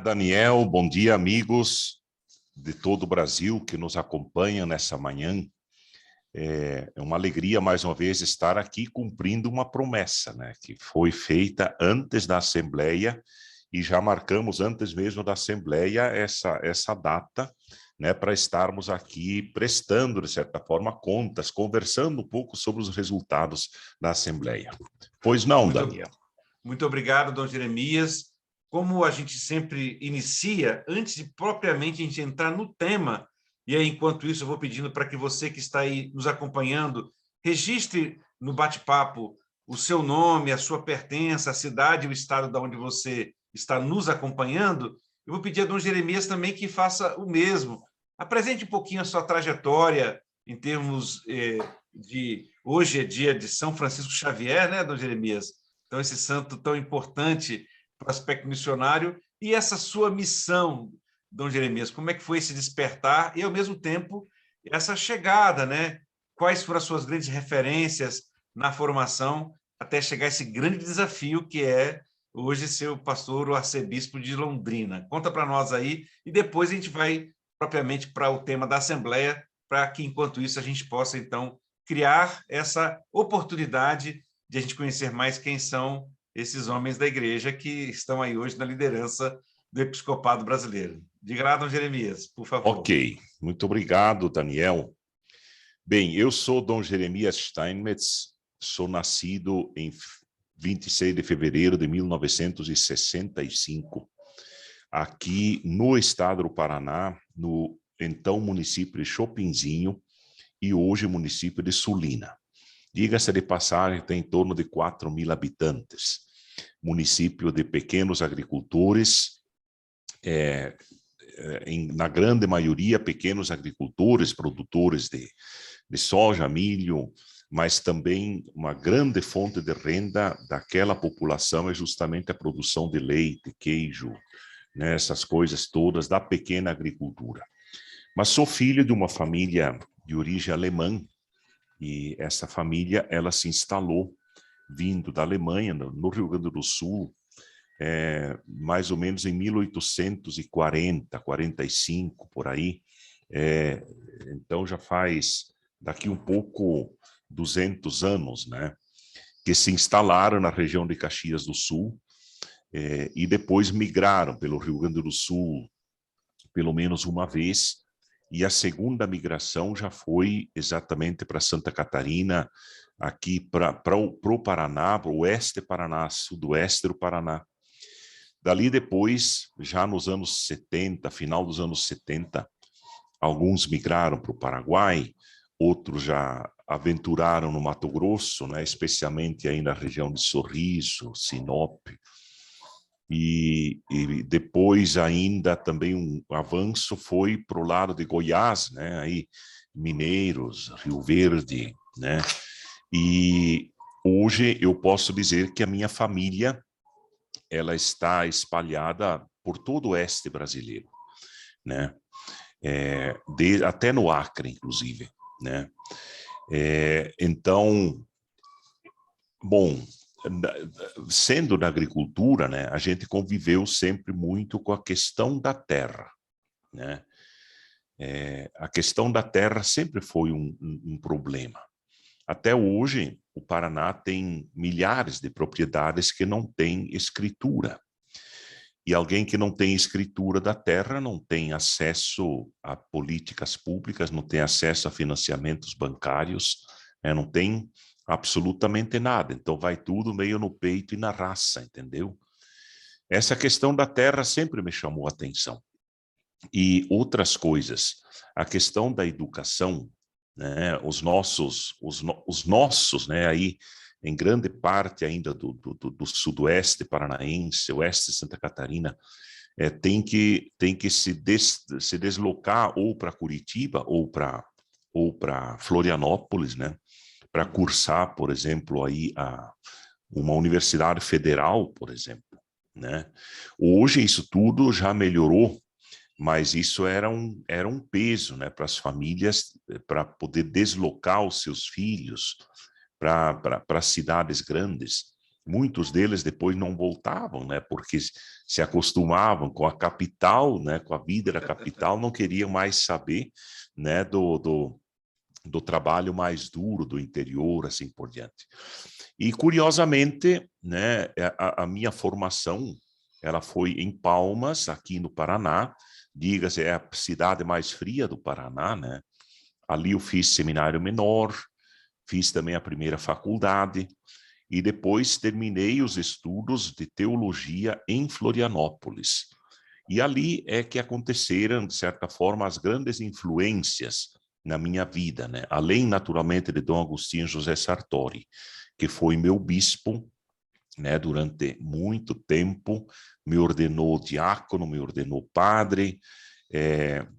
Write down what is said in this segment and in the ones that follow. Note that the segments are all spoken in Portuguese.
Daniel. Bom dia, amigos de todo o Brasil que nos acompanham nessa manhã. É uma alegria, mais uma vez, estar aqui cumprindo uma promessa, né, que foi feita antes da Assembleia, e já marcamos antes mesmo da Assembleia essa data, né, para estarmos aqui prestando, de certa forma, contas, conversando um pouco sobre os resultados da Assembleia. Pois não, Daniel? Muito obrigado, Dom Jeremias. Como a gente sempre inicia, antes de propriamente a gente entrar no tema, e aí, enquanto isso, eu vou pedindo para que você que está aí nos acompanhando, registre no bate-papo o seu nome, a sua pertença, a cidade e o estado de onde você está nos acompanhando. Eu vou pedir a Dom Jeremias também que faça o mesmo. Apresente um pouquinho a sua trajetória em termos de... Hoje é dia de São Francisco Xavier, né, Dom Jeremias? Então, esse santo tão importante para o aspecto missionário, e essa sua missão, Dom Jeremias, como é que foi esse despertar e, ao mesmo tempo, essa chegada, né? Quais foram as suas grandes referências na formação até chegar a esse grande desafio que é hoje ser o pastor, o arcebispo de Londrina? Conta para nós aí, e depois a gente vai propriamente para o tema da Assembleia, para que, enquanto isso, a gente possa, então, criar essa oportunidade de a gente conhecer mais quem são esses homens da igreja que estão aí hoje na liderança do episcopado brasileiro. Diga lá, Dom Jeremias, por favor. Ok, muito obrigado, Daniel. Bem, eu sou Dom Jeremias Steinmetz, sou nascido em 26 de fevereiro de 1965, aqui no estado do Paraná, no então município de Chopinzinho e hoje município de Sulina. Diga-se de passagem, tem em torno de 4.000 habitantes. Município de pequenos agricultores, na grande maioria pequenos agricultores, produtores de soja, milho, mas também uma grande fonte de renda daquela população é justamente a produção de leite, queijo, né, essas coisas todas da pequena agricultura. Mas sou filho de uma família de origem alemã, e essa família, ela se instalou, vindo da Alemanha, no Rio Grande do Sul, mais ou menos em 1840, 45, por aí. Então já faz, daqui um pouco, 200 anos, né, que se instalaram na região de Caxias do Sul, e depois migraram pelo Rio Grande do Sul, pelo menos uma vez, e a segunda migração já foi exatamente para Santa Catarina, aqui para o Paraná, para o oeste do Paraná, sudoeste do Paraná. Dali depois, já nos anos 70, final dos anos 70, alguns migraram para o Paraguai, outros já aventuraram no Mato Grosso, né, especialmente aí na região de Sorriso, Sinop. E depois ainda também um avanço foi para o lado de Goiás, né? Aí Mineiros, Rio Verde, né? E hoje eu posso dizer que a minha família, ela está espalhada por todo o oeste brasileiro, né? Até no Acre, inclusive, né? Então, bom, sendo da agricultura, né, a gente conviveu sempre muito com a questão da terra, né? A questão da terra sempre foi um problema. Até hoje, o Paraná tem milhares de propriedades que não têm escritura. E alguém que não tem escritura da terra não tem acesso a políticas públicas, não tem acesso a financiamentos bancários, não tem absolutamente nada. Então vai tudo meio no peito e na raça, entendeu? Essa questão da terra sempre me chamou a atenção. E outras coisas, a questão da educação, né, os nossos, né, aí em grande parte ainda do sudoeste paranaense, oeste de Santa Catarina, tem que se deslocar ou para Curitiba ou para Florianópolis, né, para cursar, por exemplo, aí uma universidade federal, por exemplo, né? Hoje isso tudo já melhorou, mas isso era um peso, né, para as famílias, para poder deslocar os seus filhos para cidades grandes. Muitos deles depois não voltavam, né, porque se acostumavam com a capital, né, com a vida da capital, não queriam mais saber, né, do trabalho mais duro do interior, assim por diante. E, curiosamente, né, a minha formação, ela foi em Palmas, aqui no Paraná, diga-se, é a cidade mais fria do Paraná, né? Ali eu fiz seminário menor, fiz também a primeira faculdade, e depois terminei os estudos de teologia em Florianópolis. E ali é que aconteceram, de certa forma, as grandes influências na minha vida, né? Além, naturalmente, de Dom Agostinho José Sartori, que foi meu bispo, né? Durante muito tempo, me ordenou diácono, me ordenou padre,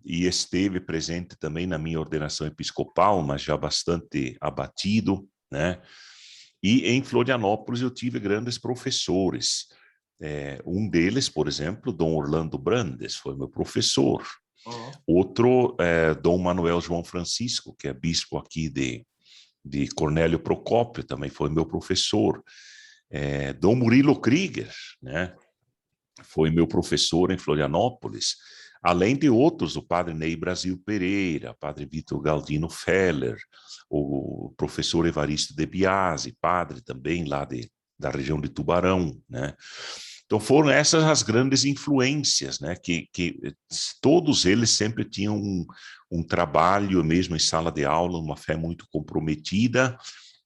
e esteve presente também na minha ordenação episcopal, mas já bastante abatido, né? E em Florianópolis eu tive grandes professores. Um deles, por exemplo, Dom Orlando Brandes, foi meu professor. Outro, Dom Manuel João Francisco, que é bispo aqui de Cornélio Procópio, também foi meu professor. Dom Murilo Krieger, né? Foi meu professor em Florianópolis, além de outros, o padre Ney Brasil Pereira, padre Vitor Galdino Feller, o professor Evaristo de Biasi, padre também lá da região de Tubarão, né? Então foram essas as grandes influências, né? Que todos eles sempre tinham um trabalho, mesmo em sala de aula, uma fé muito comprometida,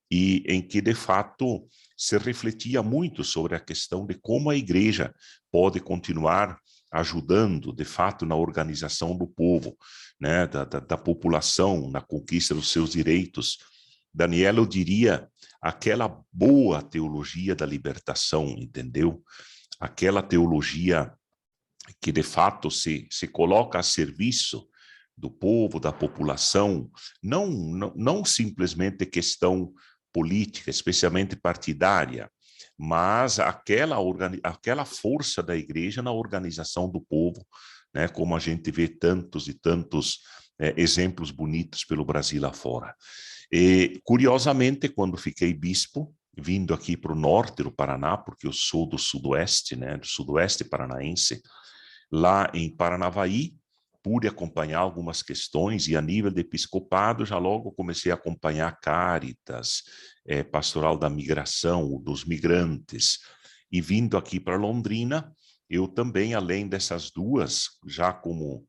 e em que, de fato, se refletia muito sobre a questão de como a igreja pode continuar ajudando, de fato, na organização do povo, né, da população, na conquista dos seus direitos. Daniela, eu diria, aquela boa teologia da libertação, entendeu? Aquela teologia que, de fato, se coloca a serviço do povo, da população, não simplesmente questão política, especialmente partidária, mas aquela força da igreja na organização do povo, né, como a gente vê tantos e tantos exemplos bonitos pelo Brasil afora. E, curiosamente, quando fiquei bispo, vindo aqui para o norte do Paraná, porque eu sou do sudoeste, né, do sudoeste paranaense, lá em Paranavaí, pude acompanhar algumas questões, e a nível de episcopado já logo comecei a acompanhar Cáritas, pastoral da migração, dos migrantes, e vindo aqui para Londrina, eu também, além dessas duas, já como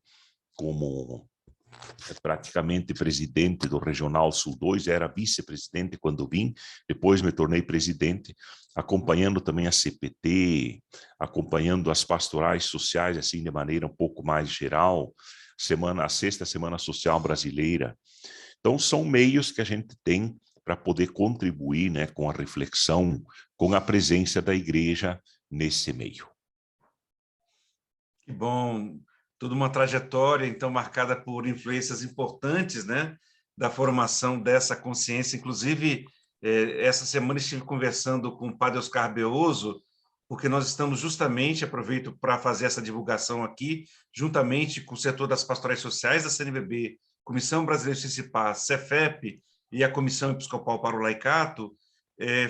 praticamente presidente do Regional Sul 2, era vice-presidente quando vim, depois me tornei presidente, acompanhando também a CPT, acompanhando as pastorais sociais, assim, de maneira um pouco mais geral, a sexta Semana Social Brasileira. Então, são meios que a gente tem para poder contribuir, né, com a reflexão, com a presença da igreja nesse meio. Que bom, toda uma trajetória, então, marcada por influências importantes, né, da formação dessa consciência. Inclusive, essa semana estive conversando com o padre Oscar Beoso, porque nós estamos justamente, aproveito para fazer essa divulgação aqui, juntamente com o setor das pastorais sociais da CNBB, Comissão Brasileira de Cicipar, Cefep e a Comissão Episcopal para o Laicato,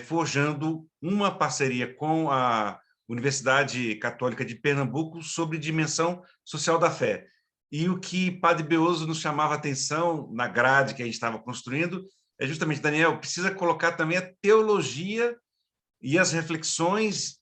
forjando uma parceria com a Universidade Católica de Pernambuco sobre dimensão social da fé. E o que Padre Beoso nos chamava a atenção na grade que a gente estava construindo é justamente, Daniel, precisa colocar também a teologia e as reflexões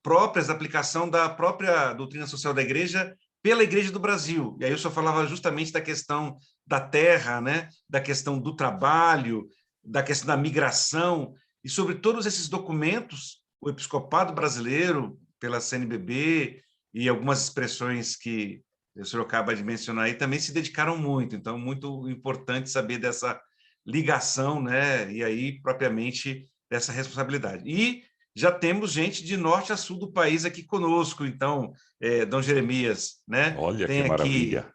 próprias da aplicação da própria doutrina social da Igreja pela Igreja do Brasil. E aí eu só falava justamente da questão da terra, né? Da questão do trabalho, da questão da migração, e sobre todos esses documentos, o episcopado brasileiro, pela CNBB, e algumas expressões que o senhor acaba de mencionar aí, também se dedicaram muito. Então, muito importante saber dessa ligação, né? E aí, propriamente, dessa responsabilidade. E já temos gente de norte a sul do país aqui conosco. Então, Dom Jeremias, né? Olha Tem que aqui maravilha.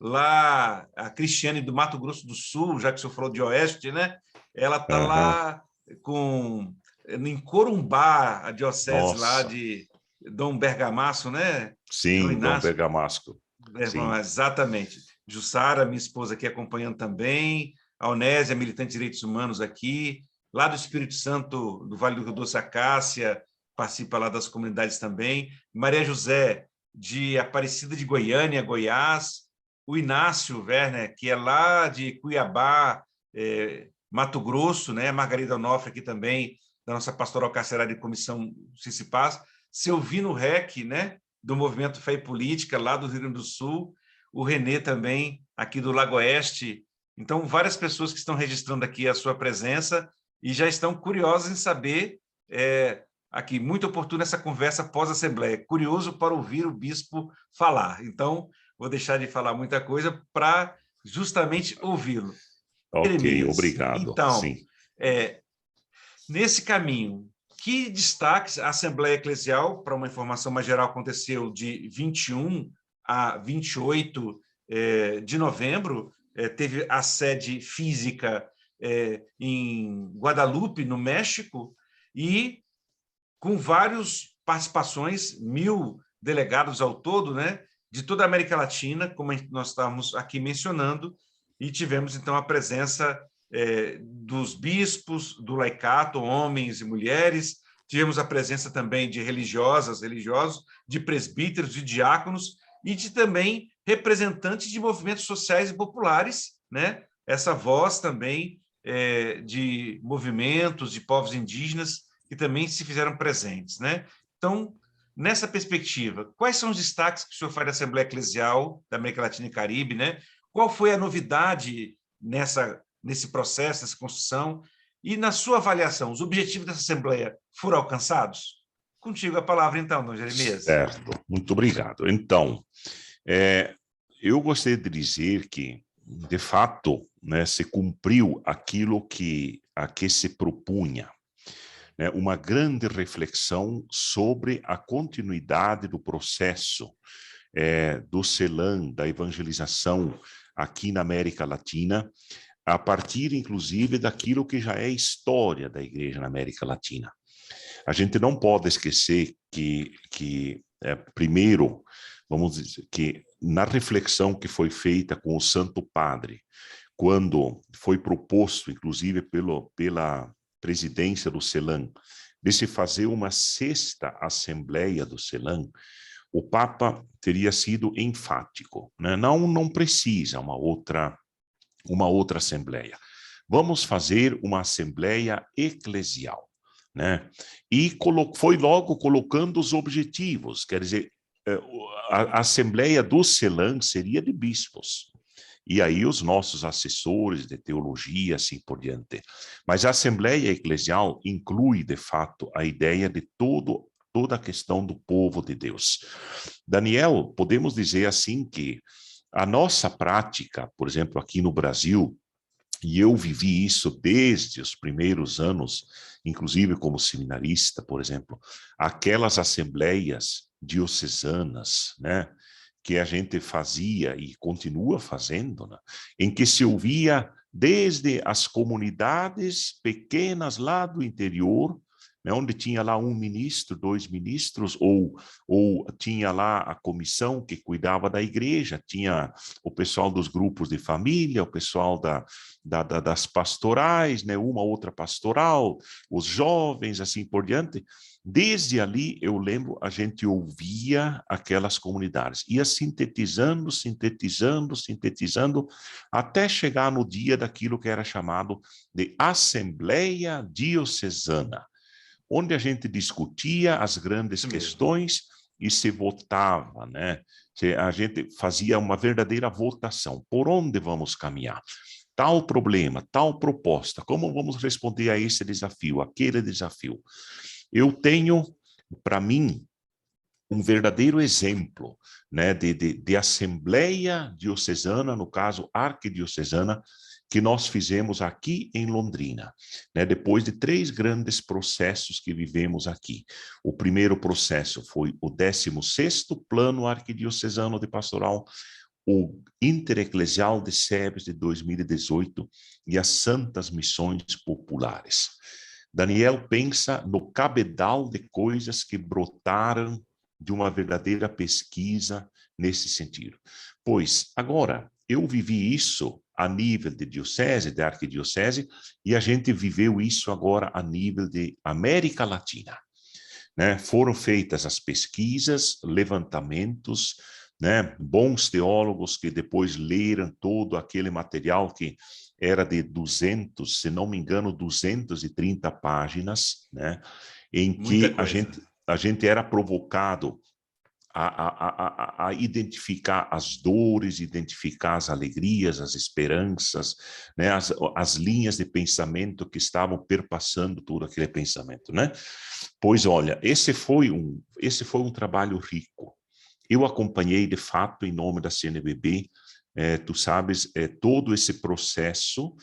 lá a Cristiane do Mato Grosso do Sul, já que o senhor falou de oeste, né? Ela está Uhum. lá em Corumbá, a diocese lá Nossa, de Dom Bergamasso, né? João sim, Dom Inácio, Bergamasco, sim. exatamente. Jussara, minha esposa aqui acompanhando também, a Onésia, militante de direitos humanos aqui, lá do Espírito Santo, do Vale do Rio Doce, a Cássia, participa lá das comunidades também, Maria José, de Aparecida de Goiânia, Goiás, o Inácio Werner, que é lá de Cuiabá, Mato Grosso, né? Margarida Onofre aqui também, da nossa pastoral carcerária de comissão Cicipaz, Silvino Rec, né? Do Movimento Fé e Política, lá do Rio Grande do Sul, o Renê também, aqui do Lago Oeste. Então, várias pessoas que estão registrando aqui a sua presença e já estão curiosas em saber, aqui, muito oportuna essa conversa pós-assembleia, curioso para ouvir o bispo falar. Então, vou deixar de falar muita coisa para justamente ouvi-lo. Ok, Jeremias, obrigado. então, Sim. nesse caminho, que destaques a Assembleia Eclesial, para uma informação mais geral, aconteceu de 21 a 28 de novembro, teve a sede física em Guadalupe, no México, e com várias participações, 1.000 delegados ao todo, né, de toda a América Latina, como nós estávamos aqui mencionando, e tivemos, então, a presença dos bispos, do laicato, homens e mulheres, tivemos a presença também de religiosos, de presbíteros, de diáconos, e de também representantes de movimentos sociais e populares, né? Essa voz também de movimentos de povos indígenas que também se fizeram presentes, né? Então, nessa perspectiva, quais são os destaques que o senhor faz da Assembleia Eclesial da América Latina e Caribe, né? Qual foi a novidade nesse processo, nessa construção? E, na sua avaliação, os objetivos dessa Assembleia foram alcançados? Contigo a palavra, então, Dom Jeremias. Certo, muito obrigado. Então, eu gostaria de dizer que, de fato, né, se cumpriu aquilo a que se propunha, né, uma grande reflexão sobre a continuidade do processo do CELAM, da evangelização aqui na América Latina, a partir, inclusive, daquilo que já é história da Igreja na América Latina. A gente não pode esquecer que primeiro, vamos dizer, que na reflexão que foi feita com o Santo Padre, quando foi proposto, inclusive pela presidência do CELAM, de se fazer uma sexta assembleia do CELAM, o Papa teria sido enfático, né? Não precisa uma outra assembleia. Vamos fazer uma assembleia eclesial, né? E foi logo colocando os objetivos, quer dizer, a assembleia do CELAM seria de bispos, e aí os nossos assessores de teologia, assim por diante. Mas a Assembleia Eclesial inclui, de fato, a ideia de toda a questão do povo de Deus. Daniel, podemos dizer assim que a nossa prática, por exemplo, aqui no Brasil, e eu vivi isso desde os primeiros anos, inclusive como seminarista, por exemplo, aquelas assembleias diocesanas, né, que a gente fazia e continua fazendo, né, em que se ouvia desde as comunidades pequenas lá do interior, né, onde tinha lá um ministro, 2 ministros, ou tinha lá a comissão que cuidava da igreja, tinha o pessoal dos grupos de família, o pessoal das pastorais, né, uma outra pastoral, os jovens, assim por diante. Desde ali, eu lembro, a gente ouvia aquelas comunidades, ia sintetizando, até chegar no dia daquilo que era chamado de Assembleia Diocesana, onde a gente discutia as grandes questões e se votava, né? A gente fazia uma verdadeira votação. Por onde vamos caminhar? Tal problema, tal proposta, como vamos responder a esse desafio, aquele desafio? Eu tenho, para mim, um verdadeiro exemplo, né, de assembleia diocesana, no caso arquidiocesana, que nós fizemos aqui em Londrina, né, depois de 3 grandes processos que vivemos aqui. O primeiro processo foi o 16º Plano Arquidiocesano de Pastoral, o Intereclesial de SEBS de 2018 e as Santas Missões Populares. Daniel pensa no cabedal de coisas que brotaram de uma verdadeira pesquisa nesse sentido. Pois, agora, eu vivi isso a nível de diocese, de arquidiocese, e a gente viveu isso agora a nível de América Latina, né? Foram feitas as pesquisas, levantamentos, né? Bons teólogos que depois leram todo aquele material que era de 200, se não me engano, 230 páginas, né? Em Muita que coisa. a gente era provocado a identificar as dores, identificar as alegrias, as esperanças, né? As linhas de pensamento que estavam perpassando todo aquele pensamento, né? Pois olha, esse foi um trabalho rico. Eu acompanhei, de fato, em nome da CNBB, tu sabes, todo esse processo,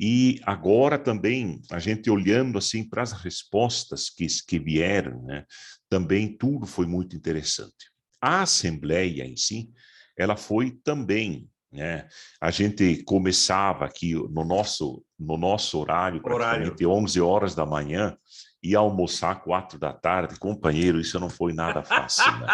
e agora também, a gente olhando assim para as respostas que vieram, né, também tudo foi muito interessante. A Assembleia em si, ela foi também, né, a gente começava aqui no nosso horário, Horário. praticamente 11 horas da manhã, e almoçar 4 da tarde, companheiro, isso não foi nada fácil, né?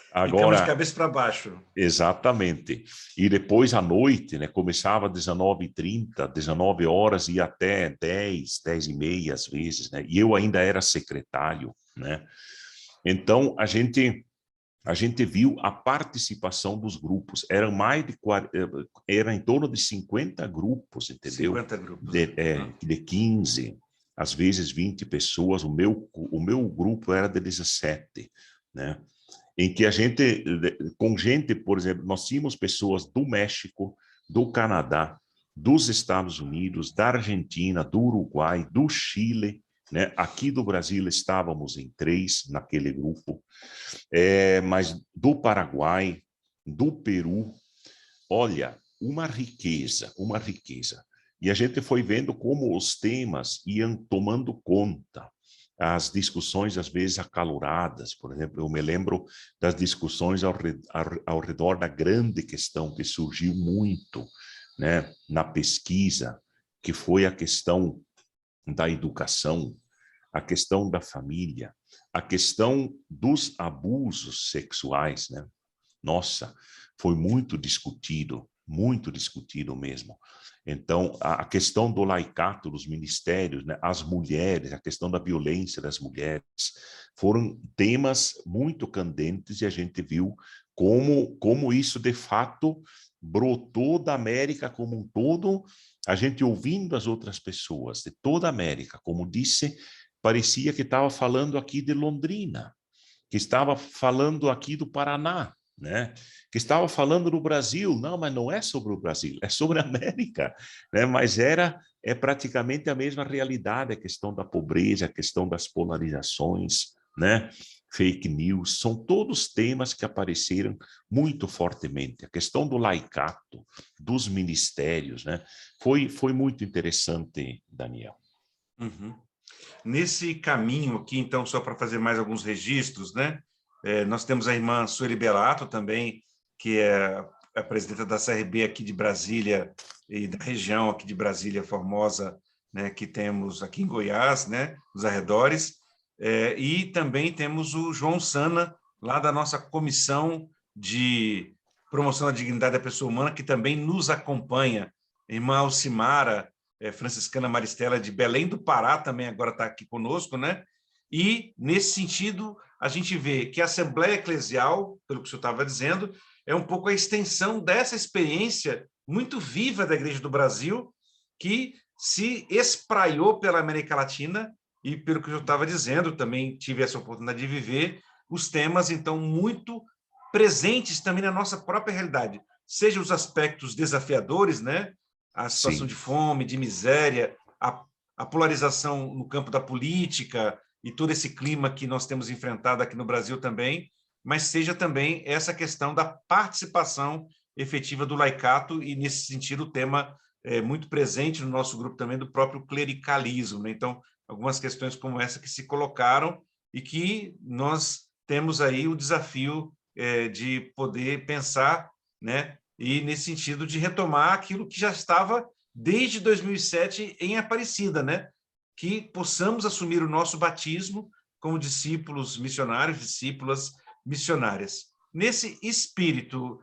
Ficamos de Agora, cabeça para baixo. exatamente. E depois à noite, né, começava às 19h30, 19 horas e até 10, 10h30 às vezes, né? E eu ainda era secretário, né? Então, a gente viu a participação dos grupos. Eram mais de 40, era em torno de 50 grupos, entendeu? 50 grupos. Uhum. De 15, às vezes 20 pessoas. O meu grupo era de 17, né? Em que a gente, com gente, por exemplo, nós tínhamos pessoas do México, do Canadá, dos Estados Unidos, da Argentina, do Uruguai, do Chile, né? Aqui do Brasil estávamos em 3 naquele grupo, mas do Paraguai, do Peru, olha, uma riqueza, uma riqueza. E a gente foi vendo como os temas iam tomando conta. As discussões, às vezes, acaloradas, por exemplo, eu me lembro das discussões ao redor da grande questão que surgiu muito, né, na pesquisa, que foi a questão da educação, a questão da família, a questão dos abusos sexuais, né? Nossa, foi muito discutido mesmo. Então, a questão do laicato dos ministérios, né? As mulheres, a questão da violência das mulheres, foram temas muito candentes, e a gente viu como isso, de fato, brotou da América como um todo. A gente ouvindo as outras pessoas de toda a América, como disse, parecia que estava falando aqui de Londrina, que estava falando aqui do Paraná, né? Que estava falando do Brasil. Não, mas não é sobre o Brasil, é sobre a América, né? Mas é praticamente a mesma realidade, a questão da pobreza, a questão das polarizações, né? Fake news, são todos temas que apareceram muito fortemente. A questão do laicato, dos ministérios, né? Foi muito interessante, Daniel. Uhum. Nesse caminho aqui, então, só para fazer mais alguns registros, né? Nós temos a irmã Sueli Belato também, que é a presidenta da CRB aqui de Brasília e da região aqui de Brasília, Formosa, né, que temos aqui em Goiás, né, nos arredores. E também temos o João Sana, lá da nossa comissão de promoção da dignidade da pessoa humana, que também nos acompanha. Irmã Alcimara, franciscana Maristela, de Belém do Pará, também agora está aqui conosco, né? E, nesse sentido, a gente vê que a Assembleia Eclesial, pelo que o senhor estava dizendo, é um pouco a extensão dessa experiência muito viva da Igreja do Brasil, que se espraiou pela América Latina, e, pelo que eu estava dizendo, também tive essa oportunidade de viver os temas, então, muito presentes também na nossa própria realidade, seja os aspectos desafiadores, né? A situação Sim. de fome, de miséria, a polarização no campo da política e todo esse clima que nós temos enfrentado aqui no Brasil também, mas seja também essa questão da participação efetiva do laicato, e, nesse sentido, o tema é muito presente no nosso grupo também do próprio clericalismo, né? Então, algumas questões como essa que se colocaram e que nós temos aí o desafio de poder pensar, né? E, nesse sentido, de retomar aquilo que já estava desde 2007 em Aparecida, né? Que possamos assumir o nosso batismo como discípulos missionários, discípulas missionárias. Nesse espírito,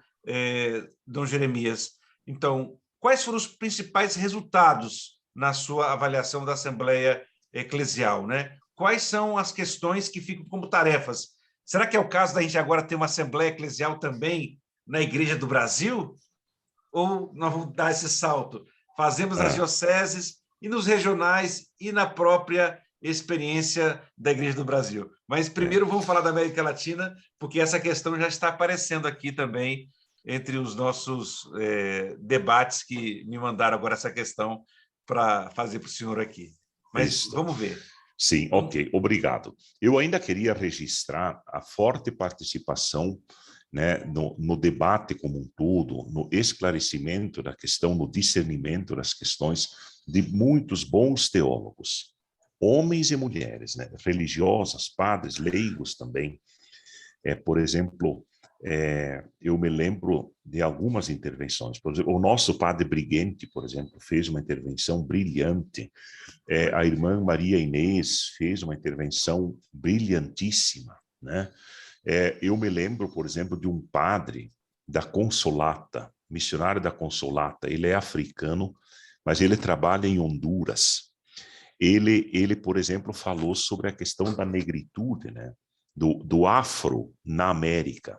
Dom Jeremias, então, quais foram os principais resultados na sua avaliação da Assembleia Eclesial, né? Quais são as questões que ficam como tarefas? Será que é o caso da gente agora ter uma Assembleia Eclesial também na Igreja do Brasil? Ou nós vamos dar esse salto? Fazemos nas dioceses e nos regionais e na própria experiência da Igreja do Brasil. Mas primeiro vamos falar da América Latina, porque essa questão já está aparecendo aqui também entre os nossos debates que me mandaram agora essa questão para fazer para o senhor aqui. Mas vamos ver. Sim, ok, obrigado. Eu ainda queria registrar a forte participação, né, no debate como um todo, no esclarecimento da questão, no discernimento das questões de muitos bons teólogos, homens e mulheres, né, religiosas, padres, leigos também. Por exemplo, eu me lembro de algumas intervenções. Por exemplo, o nosso padre Brighenti, por exemplo, fez uma intervenção brilhante. A irmã Maria Inês fez uma intervenção brilhantíssima, né? Eu me lembro, por exemplo, de um padre da Consolata, missionário da Consolata. Ele é africano, mas ele trabalha em Honduras. Ele, por exemplo, falou sobre a questão da negritude, né? Do afro na América.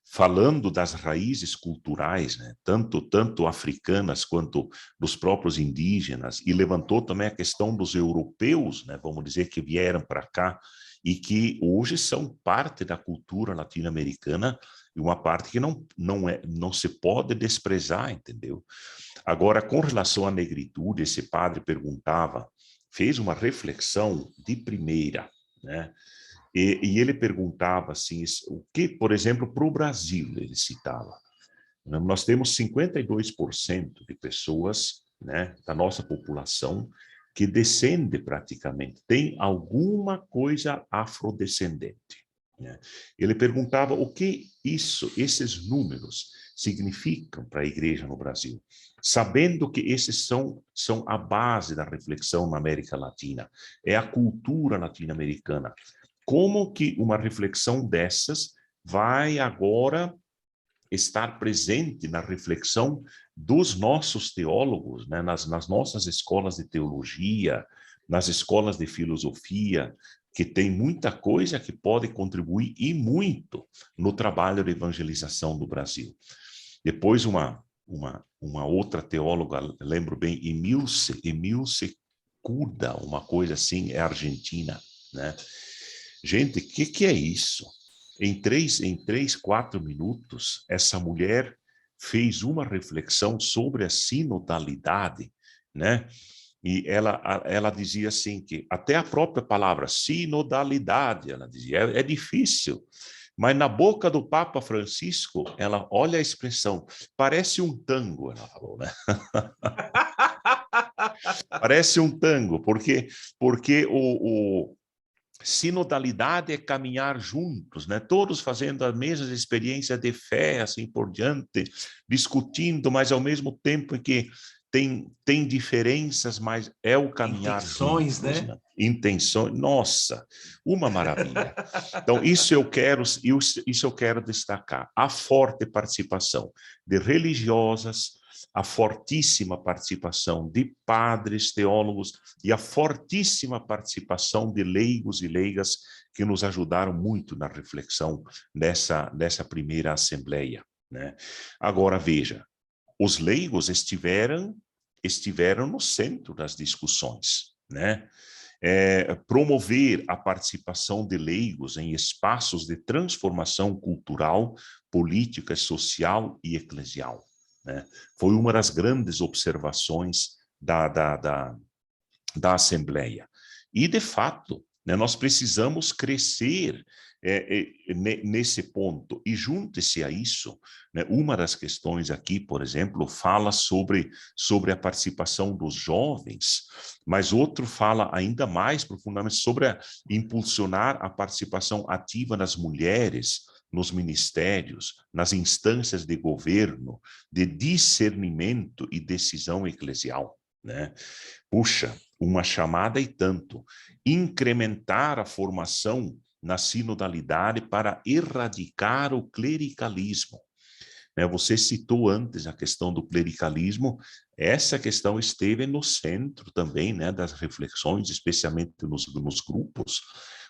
Falando das raízes culturais, né? tanto africanas quanto dos próprios indígenas, e levantou também a questão dos europeus, né? Vamos dizer, que vieram para cá e que hoje são parte da cultura latino-americana, e uma parte que não se pode desprezar, entendeu? Agora, com relação à negritude, esse padre fez uma reflexão de primeira, né? E ele perguntava assim, o que, por exemplo, para o Brasil, ele citava, nós temos 52% de pessoas, né, da nossa população que descende praticamente, tem alguma coisa afrodescendente, né? Ele perguntava o que esses números significam para a igreja no Brasil, sabendo que esses são a base da reflexão na América Latina, é a cultura latino-americana. Como que uma reflexão dessas vai agora estar presente na reflexão dos nossos teólogos, né? nas nossas escolas de teologia, nas escolas de filosofia, que tem muita coisa que pode contribuir e muito no trabalho de evangelização do Brasil. Depois uma outra teóloga, lembro bem, Emilce Cuda, uma coisa assim, é argentina, né? Gente, o que é isso? Em 4 minutos, essa mulher fez uma reflexão sobre a sinodalidade, né? E ela dizia assim que até a própria palavra sinodalidade, ela dizia, é difícil. Mas na boca do Papa Francisco, ela olha a expressão, parece um tango, ela falou, né? Parece um tango, porque sinodalidade é caminhar juntos, né? Todos fazendo as mesmas experiências de fé, assim por diante, discutindo, mas ao mesmo tempo em que tem diferenças, mas é o caminhar Intenções, juntos, né? Intenções, nossa, uma maravilha. Então, isso eu quero destacar, a forte participação de religiosas, a fortíssima participação de padres, teólogos e a fortíssima participação de leigos e leigas que nos ajudaram muito na reflexão dessa primeira assembleia, né? Agora, veja, os leigos estiveram no centro das discussões, né? Promover a participação de leigos em espaços de transformação cultural, política, social e eclesial, né? Foi uma das grandes observações da Assembleia. E, de fato, né, nós precisamos crescer nesse ponto. E junte-se a isso, né, uma das questões aqui, por exemplo, fala sobre a participação dos jovens, mas outro fala ainda mais profundamente sobre impulsionar a participação ativa das mulheres nos ministérios, nas instâncias de governo, de discernimento e decisão eclesial, né? Puxa, uma chamada e tanto. Incrementar a formação na sinodalidade para erradicar o clericalismo. né? Você citou antes a questão do clericalismo, essa questão esteve no centro também, né, das reflexões, especialmente nos grupos.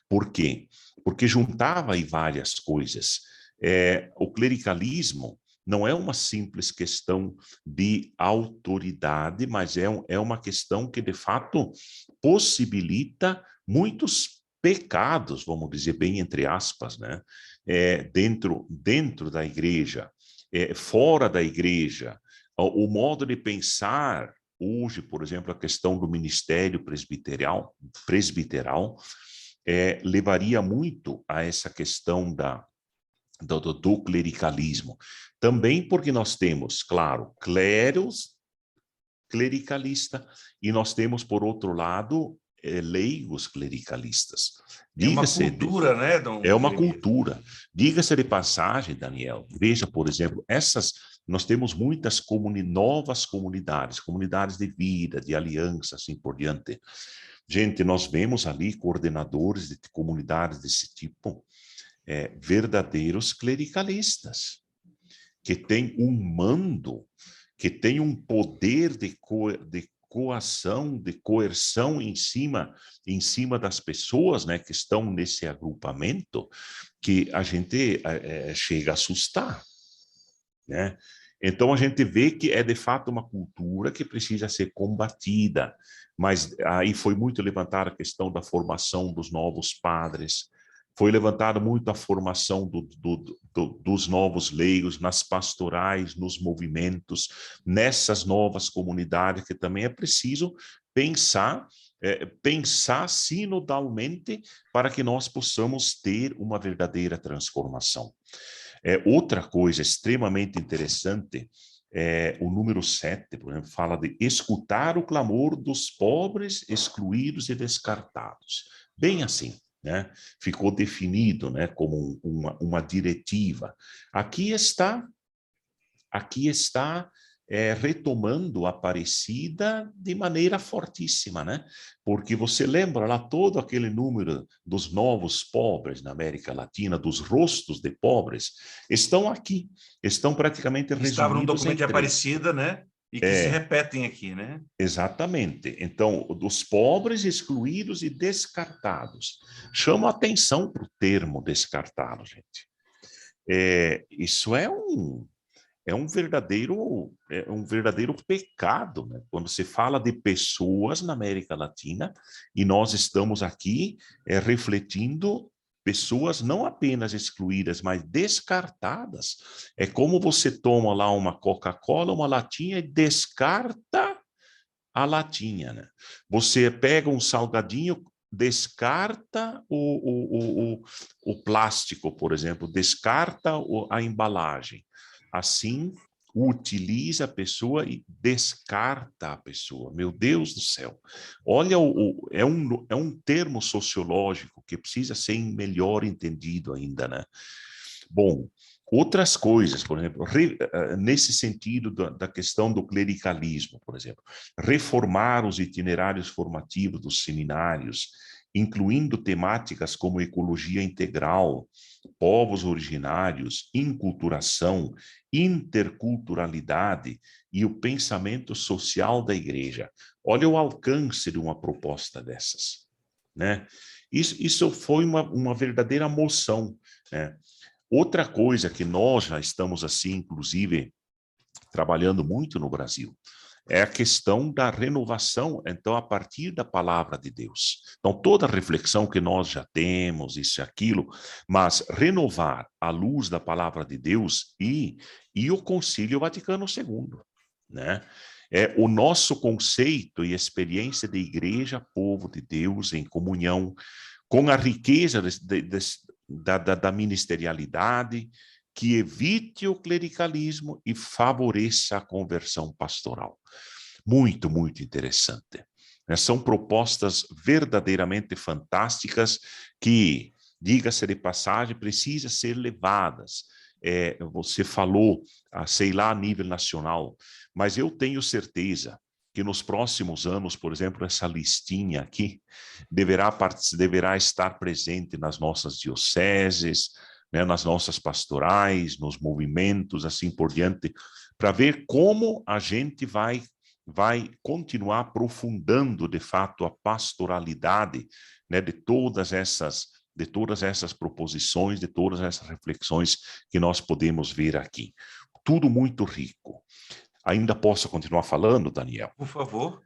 Por quê? Porque juntava aí várias coisas. O clericalismo não é uma simples questão de autoridade, mas é uma questão que, de fato, possibilita muitos pecados, vamos dizer bem entre aspas, né? Dentro da igreja, fora da igreja, o modo de pensar hoje, por exemplo, a questão do ministério presbiteral levaria muito a essa questão do clericalismo. Também porque nós temos, claro, clericalista, e nós temos, por outro lado, leigos clericalistas. É uma cultura, né, Dom É uma Jeremias? cultura. Diga-se de passagem, Daniel, veja, por exemplo, nós temos muitas novas comunidades de vida, de aliança, assim por diante. Gente, nós vemos ali coordenadores de comunidades desse tipo, verdadeiros clericalistas, que têm um mando, que têm um poder de coação, de coerção em cima das pessoas, né, que estão nesse agrupamento, que a gente chega a assustar, né? Então a gente vê que é de fato uma cultura que precisa ser combatida, mas aí foi muito levantada a questão da formação dos novos padres, foi levantada muito a formação dos novos leigos nas pastorais, nos movimentos, nessas novas comunidades, que também é preciso pensar sinodalmente para que nós possamos ter uma verdadeira transformação. Outra coisa extremamente interessante o número 7, por exemplo, fala de escutar o clamor dos pobres, excluídos e descartados. Bem assim, né? Ficou definido, né, como uma diretiva. Aqui está retomando a Aparecida de maneira fortíssima, né? Porque você lembra lá todo aquele número dos novos pobres na América Latina, dos rostos de pobres, estão aqui, estão praticamente Estava num resumidos documento em de 3. Aparecida, né? E que se repetem aqui, né? Exatamente. Então, dos pobres, excluídos e descartados. Chama atenção para o termo descartado, gente. Isso é um verdadeiro pecado, né? Quando se fala de pessoas na América Latina, e nós estamos aqui refletindo pessoas não apenas excluídas, mas descartadas. É como você toma lá uma Coca-Cola, uma latinha, e descarta a latinha, né? Você pega um salgadinho, descarta o plástico, por exemplo, descarta a embalagem. Assim, utiliza a pessoa e descarta a pessoa. Meu Deus do céu. Olha, é um termo sociológico que precisa ser melhor entendido ainda, né? Bom, outras coisas, por exemplo, nesse sentido da questão do clericalismo, por exemplo, reformar os itinerários formativos dos seminários, incluindo temáticas como ecologia integral, povos originários, inculturação, interculturalidade e o pensamento social da igreja. Olha o alcance de uma proposta dessas, né? Isso foi uma verdadeira moção, né? Outra coisa que nós já estamos, assim, inclusive, trabalhando muito no Brasil, é a questão da renovação, então, a partir da palavra de Deus. Então, toda a reflexão que nós já temos, isso e aquilo, mas renovar à luz da palavra de Deus e o Concílio Vaticano II, né? É o nosso conceito e experiência de igreja, povo de Deus, em comunhão, com a riqueza da ministerialidade, que evite o clericalismo e favoreça a conversão pastoral. Muito, muito interessante. São propostas verdadeiramente fantásticas que, diga-se de passagem, precisam ser levadas. Você falou, sei lá, a nível nacional, mas eu tenho certeza que nos próximos anos, por exemplo, essa listinha aqui deverá estar presente nas nossas dioceses, né, nas nossas pastorais, nos movimentos, assim por diante, para ver como a gente vai continuar aprofundando, de fato, a pastoralidade, né, de todas essas proposições, de todas essas reflexões que nós podemos ver aqui. Tudo muito rico. Ainda posso continuar falando, Daniel? Por favor.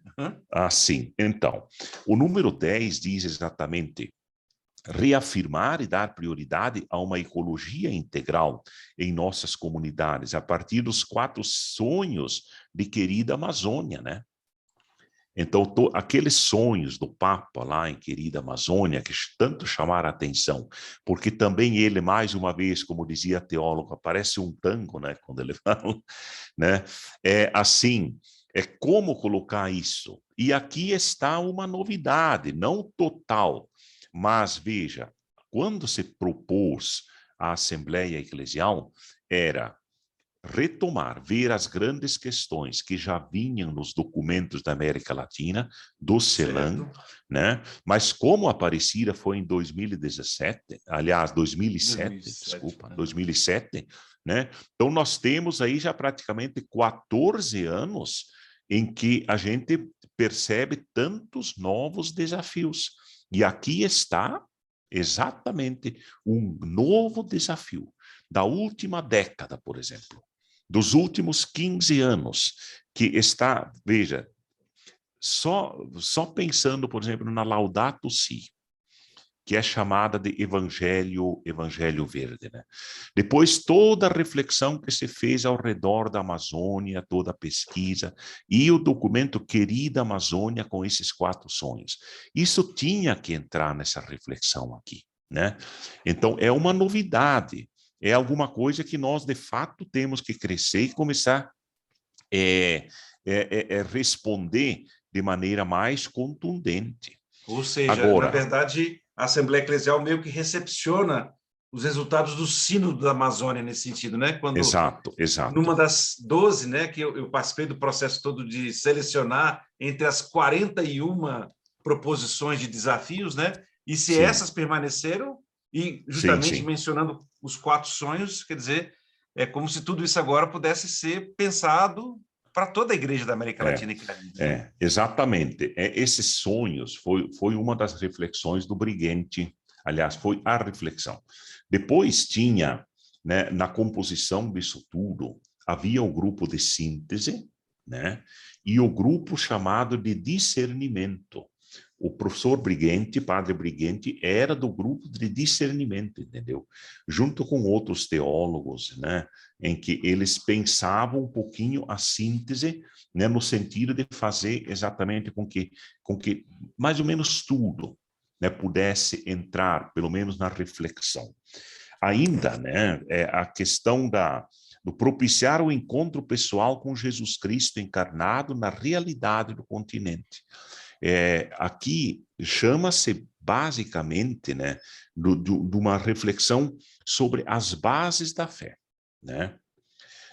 Sim. Então, o número 10 diz exatamente: reafirmar e dar prioridade a uma ecologia integral em nossas comunidades, a partir dos 4 sonhos de querida Amazônia, né? Então, aqueles sonhos do Papa lá em querida Amazônia, que tanto chamaram a atenção, porque também ele, mais uma vez, como dizia a teóloga, parece um tango, né? Quando ele fala, né? É assim, é como colocar isso. E aqui está uma novidade, não total, mas veja, quando se propôs a Assembleia Eclesial, era retomar, ver as grandes questões que já vinham nos documentos da América Latina, do CELAM, né? Mas como a Aparecida foi em 2017, aliás, 2007, desculpa, 2007, né? Então nós temos aí já praticamente 14 anos em que a gente percebe tantos novos desafios. E aqui está exatamente um novo desafio da última década, por exemplo, dos últimos 15 anos, que está, veja, só pensando, por exemplo, na Laudato Si, que é chamada de Evangelho Verde, né? Depois, toda a reflexão que se fez ao redor da Amazônia, toda a pesquisa, e o documento Querida Amazônia, com esses 4 sonhos. Isso tinha que entrar nessa reflexão aqui, né? Então, é uma novidade, é alguma coisa que nós, de fato, temos que crescer e começar a responder de maneira mais contundente. Ou seja, na Agora, verdade, a Assembleia Eclesial meio que recepciona os resultados do Sínodo da Amazônia nesse sentido, né? Quando, exato. numa das 12, né, que eu participei do processo todo de selecionar entre as 41 proposições de desafios, né? E se Sim. essas permaneceram, e Sim, justamente sim. mencionando os 4 sonhos, quer dizer, é como se tudo isso agora pudesse ser pensado para toda a igreja da América Latina e Caribe, né? Exatamente. Esses sonhos foi uma das reflexões do Brighenti, aliás, foi a reflexão. Depois tinha, né, na composição disso tudo, havia o grupo de síntese, né, e o grupo chamado de discernimento. O professor Brighenti, padre Brighenti, era do grupo de discernimento, entendeu? Junto com outros teólogos, né, em que eles pensavam um pouquinho a síntese, né, no sentido de fazer exatamente com que mais ou menos tudo, né, pudesse entrar, pelo menos na reflexão. Ainda, né, a questão do propiciar o encontro pessoal com Jesus Cristo encarnado na realidade do continente. Aqui chama-se basicamente, né, de uma reflexão sobre as bases da fé, né?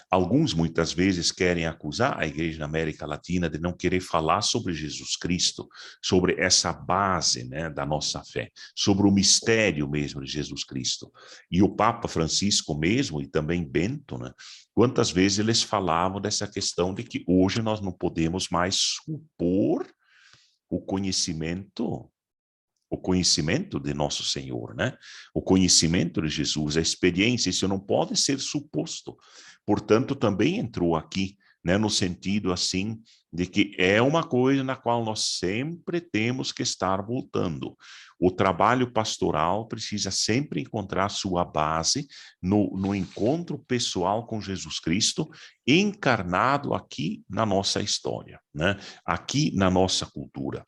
Alguns, muitas vezes, querem acusar a igreja na América Latina de não querer falar sobre Jesus Cristo, sobre essa base, né, da nossa fé, sobre o mistério mesmo de Jesus Cristo. E o Papa Francisco mesmo, e também Bento, né, quantas vezes eles falavam dessa questão de que hoje nós não podemos mais supor o conhecimento de nosso Senhor, né? O conhecimento de Jesus, a experiência, isso não pode ser suposto. Portanto, também entrou aqui, né, no sentido assim de que é uma coisa na qual nós sempre temos que estar voltando. O trabalho pastoral precisa sempre encontrar sua base no encontro pessoal com Jesus Cristo, encarnado aqui na nossa história, né? Aqui na nossa cultura.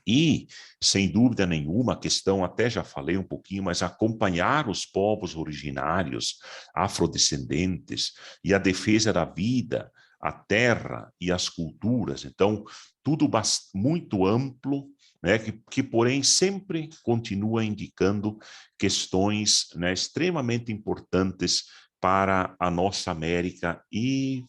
E, sem dúvida nenhuma, a questão, até já falei um pouquinho, mas acompanhar os povos originários, afrodescendentes, e a defesa da vida, a terra e as culturas. Então, tudo muito amplo, né, que porém sempre continua indicando questões, né, extremamente importantes para a nossa América, e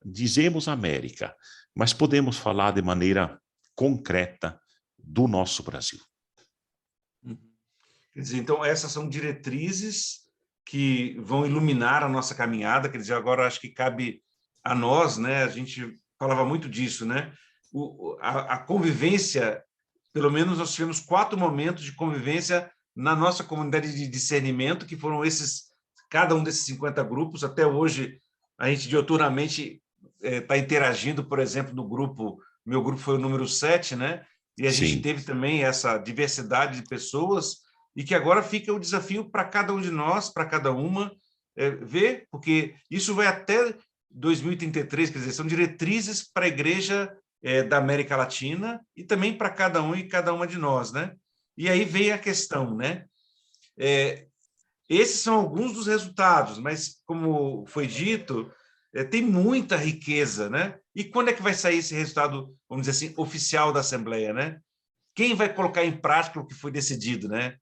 dizemos América, mas podemos falar de maneira concreta do nosso Brasil. Quer dizer, então, essas são diretrizes que vão iluminar a nossa caminhada. Quer dizer, agora acho que cabe a nós, né? A gente falava muito disso, né? A convivência, pelo menos nós tivemos 4 momentos de convivência na nossa comunidade de discernimento, que foram cada um desses 50 grupos. Até hoje, a gente diuturnamente está interagindo, por exemplo, no grupo, meu grupo foi o número 7, né? E a gente teve também essa diversidade de pessoas, e que agora fica o desafio para cada um de nós, para cada uma, ver, porque isso vai até 2033, quer dizer, são diretrizes para a igreja da América Latina e também para cada um e cada uma de nós, né? E aí vem a questão, né? Esses são alguns dos resultados, mas, como foi dito, tem muita riqueza, né? E quando é que vai sair esse resultado, vamos dizer assim, oficial da Assembleia, né? Quem vai colocar em prática o que foi decidido, né?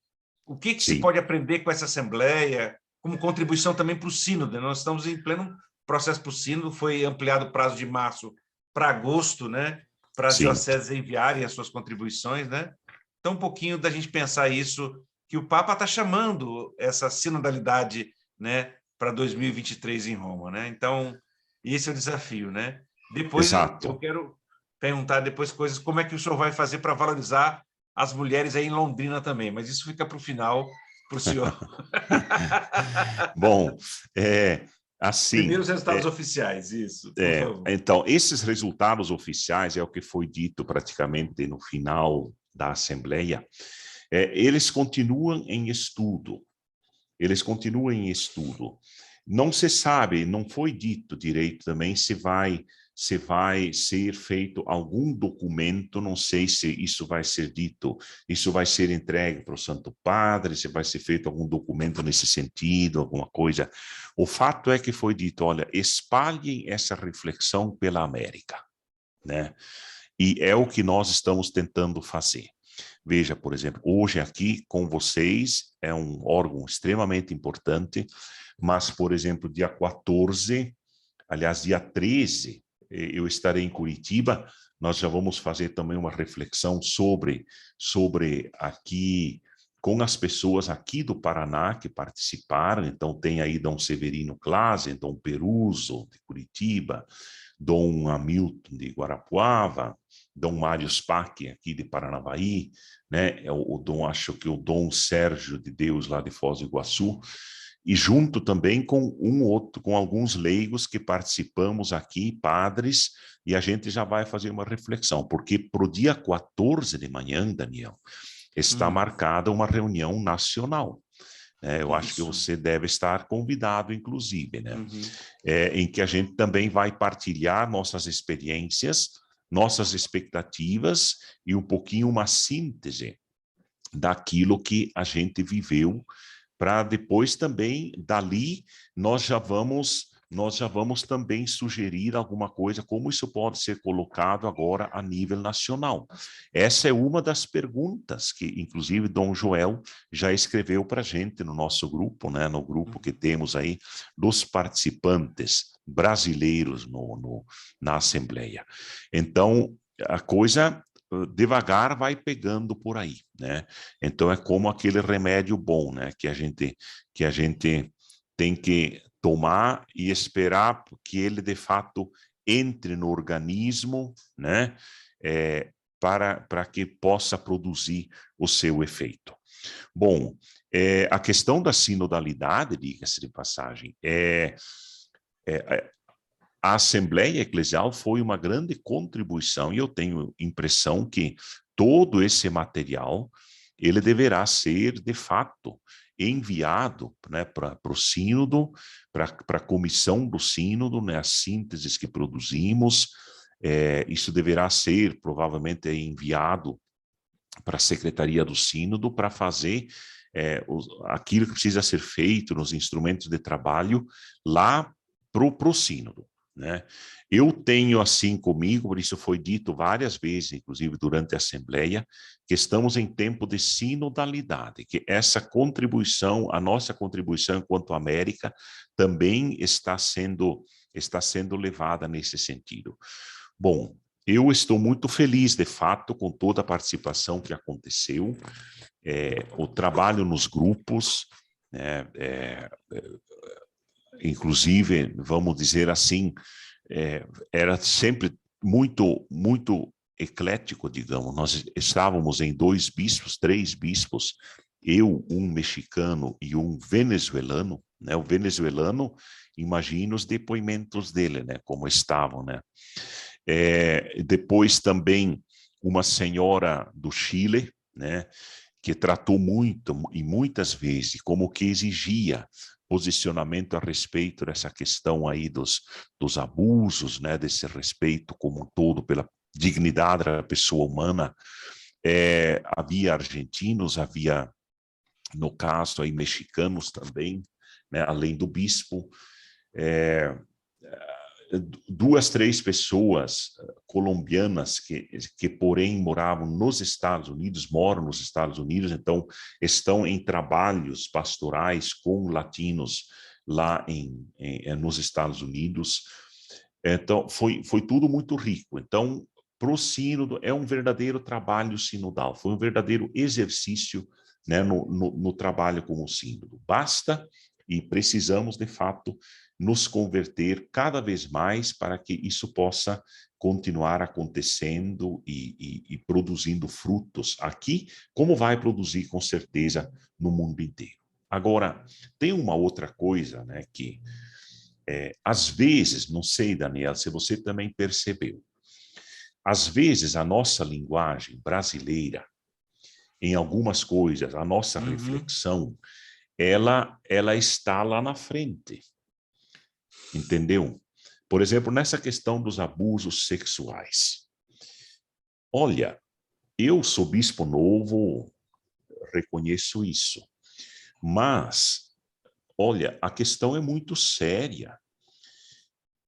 O que se pode aprender com essa Assembleia, como contribuição também para o Sínodo, né? Nós estamos em pleno processo para o Sínodo, foi ampliado o prazo de março para agosto, né? Para as dioceses enviarem as suas contribuições, né? Então, um pouquinho da gente pensar isso, que o Papa está chamando essa sinodalidade, né, para 2023 em Roma, né? Então, esse é o desafio, né? Depois eu quero perguntar depois coisas, como é que o senhor vai fazer para valorizar as mulheres aí em Londrina também, mas isso fica para o final, para o senhor. Bom, assim... Primeiros resultados oficiais, isso, por favor. Então, esses resultados oficiais é o que foi dito praticamente no final da Assembleia. Eles continuam em estudo. Eles continuam em estudo. Não se sabe, não foi dito direito também se vai ser feito algum documento, não sei se isso vai ser dito, isso vai ser entregue para o Santo Padre, se vai ser feito algum documento nesse sentido, alguma coisa. O fato é que foi dito, olha, espalhem essa reflexão pela América, né? E é o que nós estamos tentando fazer. Veja, por exemplo, hoje aqui com vocês é um órgão extremamente importante, mas, por exemplo, dia 14, aliás, dia 13, eu estarei em Curitiba, nós já vamos fazer também uma reflexão sobre aqui, com as pessoas aqui do Paraná que participaram. Então tem aí Dom Severino Clase, Dom Peruso de Curitiba, Dom Hamilton de Guarapuava, Dom Mário Spack aqui de Paranavaí, né? Acho que o Dom Sérgio de Deus lá de Foz do Iguaçu, e junto também com alguns leigos que participamos aqui, padres, e a gente já vai fazer uma reflexão, porque para o dia 14 de manhã, Daniel, está marcada uma reunião nacional. Eu acho que você deve estar convidado, inclusive, né? Em que a gente também vai partilhar nossas experiências, nossas expectativas e um pouquinho uma síntese daquilo que a gente viveu, para depois também, dali, nós já vamos também sugerir alguma coisa, como isso pode ser colocado agora a nível nacional. Essa é uma das perguntas que, inclusive, Dom Joel já escreveu para a gente no nosso grupo, né, no grupo que temos aí, dos participantes brasileiros na Assembleia. Então, a coisa devagar vai pegando por aí, né? Então é como aquele remédio bom, né? Que a gente tem que tomar e esperar que ele de fato entre no organismo, né? Para que possa produzir o seu efeito. Bom, a questão da sinodalidade, diga-se de passagem, a Assembleia Eclesial foi uma grande contribuição, e eu tenho impressão que todo esse material, ele deverá ser, de fato, enviado, né, para o sínodo, para a comissão do sínodo, né, as sínteses que produzimos, isso deverá ser, provavelmente, enviado para a Secretaria do Sínodo, para fazer aquilo que precisa ser feito nos instrumentos de trabalho lá para o sínodo. Né? Eu tenho assim comigo, por isso foi dito várias vezes, inclusive durante a Assembleia, que estamos em tempo de sinodalidade, que essa contribuição, a nossa contribuição enquanto América, também está sendo levada nesse sentido. Bom, eu estou muito feliz, de fato, com toda a participação que aconteceu, o trabalho nos grupos, né? Inclusive, vamos dizer assim, era sempre muito eclético, digamos. Nós estávamos em 2 bispos, 3 bispos, eu, um mexicano e um venezuelano, né? O venezuelano, imagina os depoimentos dele, né? Como estavam, né? Depois também uma senhora do Chile, né? Que tratou muito e muitas vezes, como que exigia posicionamento a respeito dessa questão aí dos abusos, né, desse respeito como um todo pela dignidade da pessoa humana. Havia argentinos, havia, no caso, aí, mexicanos também, né, além do bispo. 2, 3 pessoas colombianas que porém moravam nos Estados Unidos, moram nos Estados Unidos, então estão em trabalhos pastorais com latinos lá nos Estados Unidos. Então foi tudo muito rico. Então, para o sínodo é um verdadeiro trabalho sinodal, foi um verdadeiro exercício, né, no trabalho como sínodo. Basta e precisamos, de fato, nos converter cada vez mais para que isso possa continuar acontecendo e produzindo frutos aqui, como vai produzir com certeza no mundo inteiro. Agora, tem uma outra coisa, né, que às vezes, não sei, Daniel, se você também percebeu, às vezes a nossa linguagem brasileira, em algumas coisas, a nossa reflexão, ela está lá na frente. Entendeu? Por exemplo, nessa questão dos abusos sexuais. Olha, eu sou bispo novo, reconheço isso. Mas, olha, a questão é muito séria.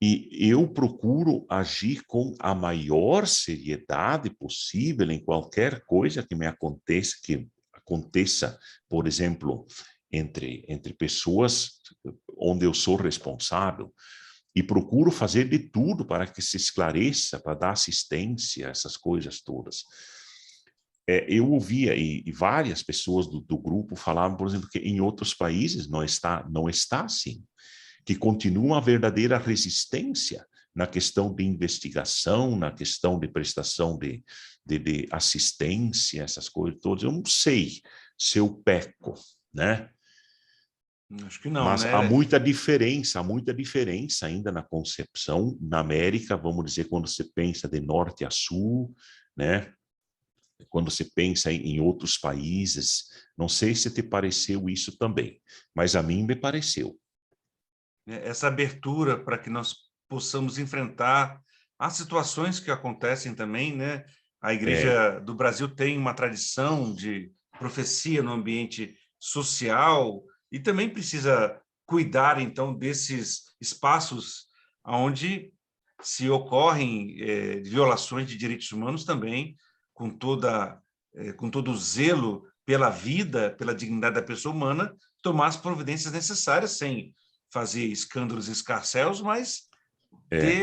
E eu procuro agir com a maior seriedade possível em qualquer coisa que aconteça, por exemplo, entre pessoas onde eu sou responsável. E procuro fazer de tudo para que se esclareça, para dar assistência, essas coisas todas. Eu ouvia, e várias pessoas do grupo falavam, por exemplo, que em outros países não está assim, que continua uma verdadeira resistência na questão de investigação, na questão de prestação de assistência, essas coisas todas. Eu não sei se eu peco, né? Acho que não, Mas há né? muita diferença ainda na concepção. Na América, vamos dizer, quando você pensa de norte a sul, né? Quando você pensa em outros países, não sei se te pareceu isso também, mas a mim me pareceu. Essa abertura para que nós possamos enfrentar as situações que acontecem também, né? A Igreja do Brasil tem uma tradição de profecia no ambiente social e também precisa cuidar, então, desses espaços onde se ocorrem violações de direitos humanos também, com todo o zelo pela vida, pela dignidade da pessoa humana, tomar as providências necessárias sem fazer escândalos e escarcéus, mas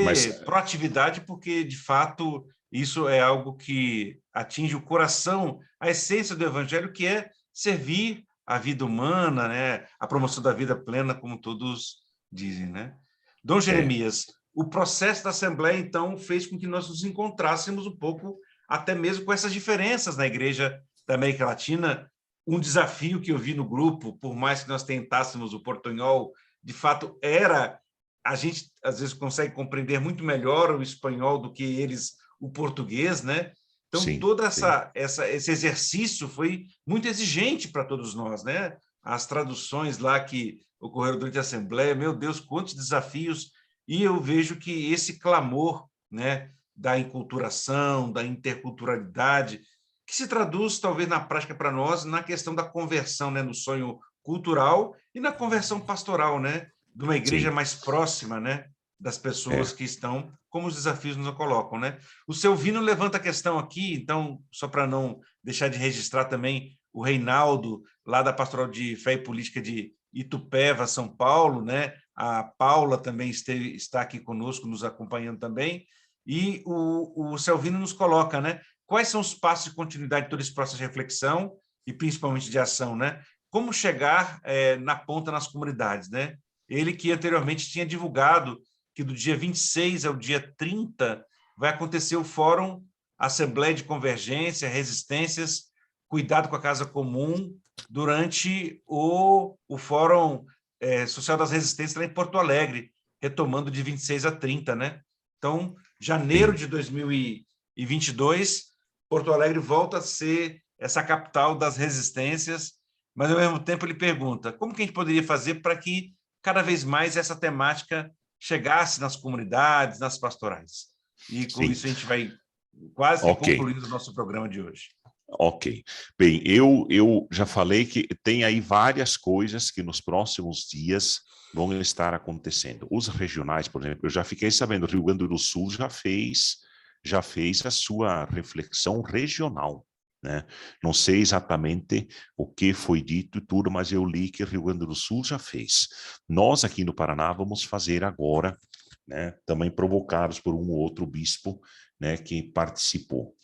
Mas ter proatividade, porque, de fato, isso é algo que atinge o coração, a essência do evangelho, que é servir a vida humana, né? A promoção da vida plena, como todos dizem, né? Dom é, Jeremias, o processo da Assembleia, então, fez com que nós nos encontrássemos um pouco, até mesmo com essas diferenças na Igreja da América Latina. Um desafio que eu vi no grupo, por mais que nós tentássemos o portunhol, de fato, era a gente às vezes consegue compreender muito melhor o espanhol do que eles o português, né? Então sim, toda sim. esse exercício foi muito exigente para todos nós, né? As traduções lá que ocorreram durante a Assembleia, meu Deus, quantos desafios! E eu vejo que esse clamor, né, da enculturação, da interculturalidade, que se traduz talvez na prática para nós na questão da conversão, né, no sonho cultural e na conversão pastoral, né? De uma igreja Sim, mais próxima, né, das pessoas é. que estão, como os desafios nos colocam, né? O seu Vino levanta a questão aqui, então, só para não deixar de registrar também, o Reinaldo, lá da Pastoral de Fé e Política de Itupeva, São Paulo, né? A Paula também está aqui conosco, nos acompanhando também, e o Selvino nos coloca, né? Quais são os passos de continuidade de todo esse processo de reflexão e principalmente de ação, né? como chegar na ponta nas comunidades, né? Ele que anteriormente tinha divulgado que do dia 26 ao dia 30 vai acontecer o Fórum Assembleia de Convergência, Resistências, Cuidado com a Casa Comum, durante o Fórum Social das Resistências lá em Porto Alegre, retomando de 26 a 30, né? Então, janeiro de 2022, Porto Alegre volta a ser essa capital das resistências, mas, ao mesmo tempo, ele pergunta como que a gente poderia fazer para que cada vez mais essa temática chegasse nas comunidades, nas pastorais. E com isso a gente vai quase que concluindo o nosso programa de hoje. Ok. Bem, eu já falei que tem aí várias coisas que nos próximos dias vão estar acontecendo. Os regionais, por exemplo, eu já fiquei sabendo, o Rio Grande do Sul já fez a sua reflexão regional, né? Não sei exatamente o que foi dito e tudo, mas eu li que o Rio Grande do Sul já fez. Nós aqui no Paraná vamos fazer agora, né? Também provocados por um ou outro bispo, né, que participou.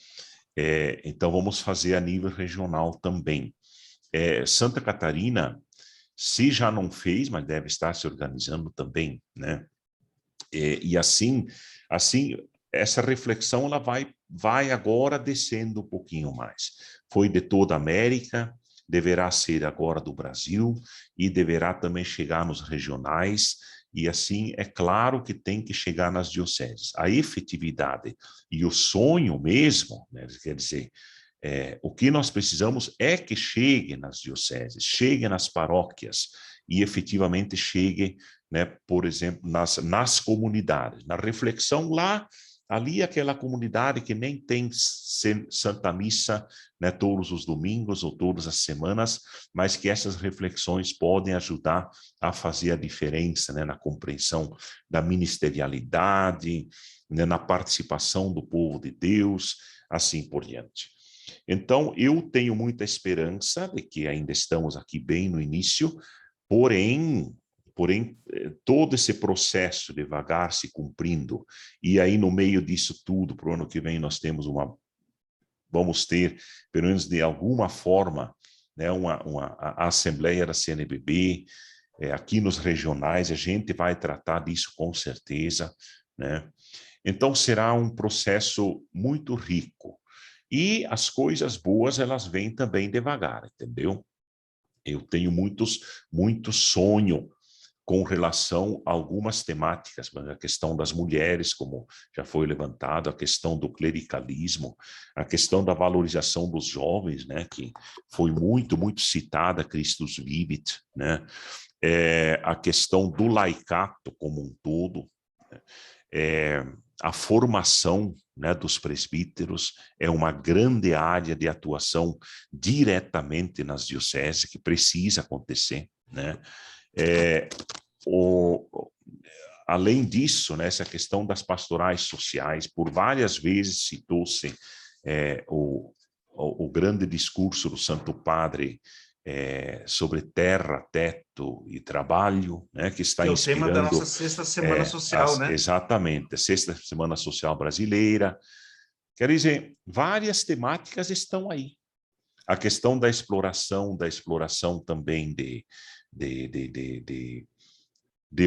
Então, vamos fazer a nível regional também. Santa Catarina, se já não fez, mas deve estar se organizando também, né? E assim, essa reflexão ela vai agora descendo um pouquinho mais. Foi de toda a América, deverá ser agora do Brasil e deverá também chegar nos regionais. E assim, é claro que tem que chegar nas dioceses. A efetividade e o sonho mesmo, né, quer dizer, o que nós precisamos é que chegue nas dioceses, chegue nas paróquias e efetivamente chegue, né, por exemplo, nas comunidades. Na reflexão lá, ali aquela comunidade que nem tem Santa Missa, né, todos os domingos ou todas as semanas, mas que essas reflexões podem ajudar a fazer a diferença, né, na compreensão da ministerialidade, né, na participação do povo de Deus, assim por diante. Então, eu tenho muita esperança de que ainda estamos aqui bem no início, porém, todo esse processo devagar se cumprindo, e aí no meio disso tudo, para o ano que vem, nós temos vamos ter, pelo menos de alguma forma, né, a Assembleia da CNBB, aqui nos regionais, a gente vai tratar disso com certeza, né? Então, será um processo muito rico. E as coisas boas, elas vêm também devagar, entendeu? Eu tenho muito sonho com relação a algumas temáticas, a questão das mulheres, como já foi levantado, a questão do clericalismo, a questão da valorização dos jovens, né, que foi muito citada, Christus Vivit, né, a questão do laicato como um todo, né? A formação, né, dos presbíteros é uma grande área de atuação diretamente nas dioceses, que precisa acontecer, né? Além disso, né, essa questão das pastorais sociais, por várias vezes citou-se o grande discurso do Santo Padre sobre terra, teto e trabalho, né, que está inspirando... É o tema da nossa Sexta Semana Social, né? Exatamente, a Sexta Semana Social Brasileira. Quer dizer, várias temáticas estão aí. A questão da exploração também de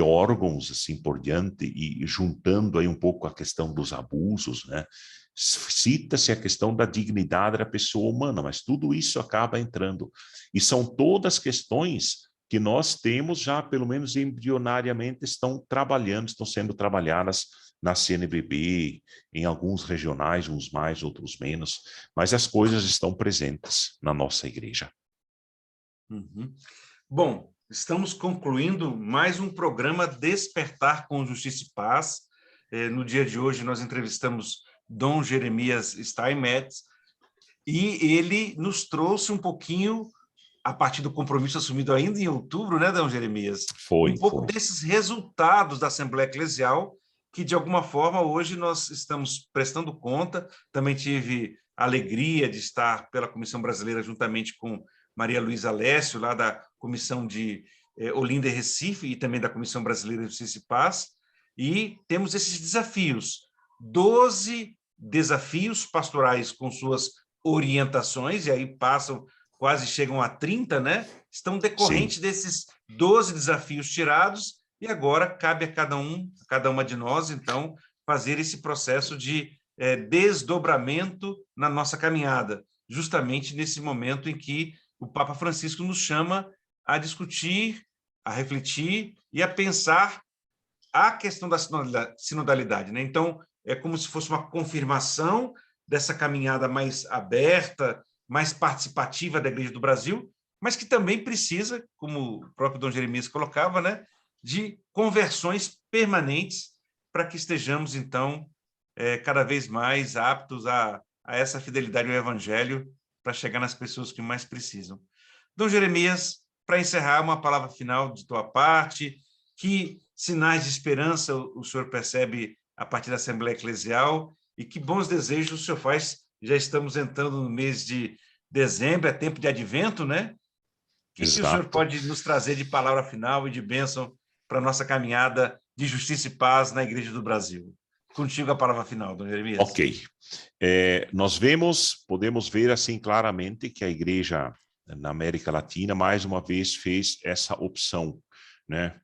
órgãos, assim por diante, e juntando aí um pouco a questão dos abusos, né? Cita-se a questão da dignidade da pessoa humana, mas tudo isso acaba entrando. E são todas questões que nós temos já, pelo menos embrionariamente, estão sendo trabalhadas na CNBB, em alguns regionais, uns mais, outros menos, mas as coisas estão presentes na nossa igreja. Uhum. Bom, estamos concluindo mais um programa Despertar com Justiça e Paz. No dia de hoje, nós entrevistamos Dom Jeremias Steinmetz, e ele nos trouxe um pouquinho, a partir do compromisso assumido ainda em outubro, né, Dom Jeremias? Um pouco desses resultados da Assembleia Eclesial, que, de alguma forma, hoje nós estamos prestando conta. Também tive a alegria de estar pela Comissão Brasileira, juntamente com Maria Luísa Lécio, lá da Comissão de Olinda e Recife, e também da Comissão Brasileira de Justiça e Paz, e temos esses desafios, 12 desafios pastorais com suas orientações, e aí passam quase chegam a 30, né? Estão decorrentes desses 12 desafios tirados, e agora cabe a cada uma de nós, então, fazer esse processo de desdobramento na nossa caminhada, justamente nesse momento em que o Papa Francisco nos chama a discutir, a refletir e a pensar a questão da sinodalidade, né? Então, é como se fosse uma confirmação dessa caminhada mais aberta, mais participativa da Igreja do Brasil, mas que também precisa, como o próprio Dom Jeremias colocava, né, de conversões permanentes para que estejamos, então, cada vez mais aptos a essa fidelidade ao Evangelho para chegar nas pessoas que mais precisam. Dom Jeremias, para encerrar, uma palavra final de tua parte, que sinais de esperança o senhor percebe a partir da Assembleia Eclesial e que bons desejos o senhor faz. Já estamos entrando no mês de dezembro, é tempo de advento, né? O que o senhor pode nos trazer de palavra final e de bênção para a nossa caminhada de justiça e paz na Igreja do Brasil? Contigo a palavra final, Dom Jeremias. Ok. Nós podemos ver assim claramente que a Igreja na América Latina, mais uma vez, fez essa opção, né?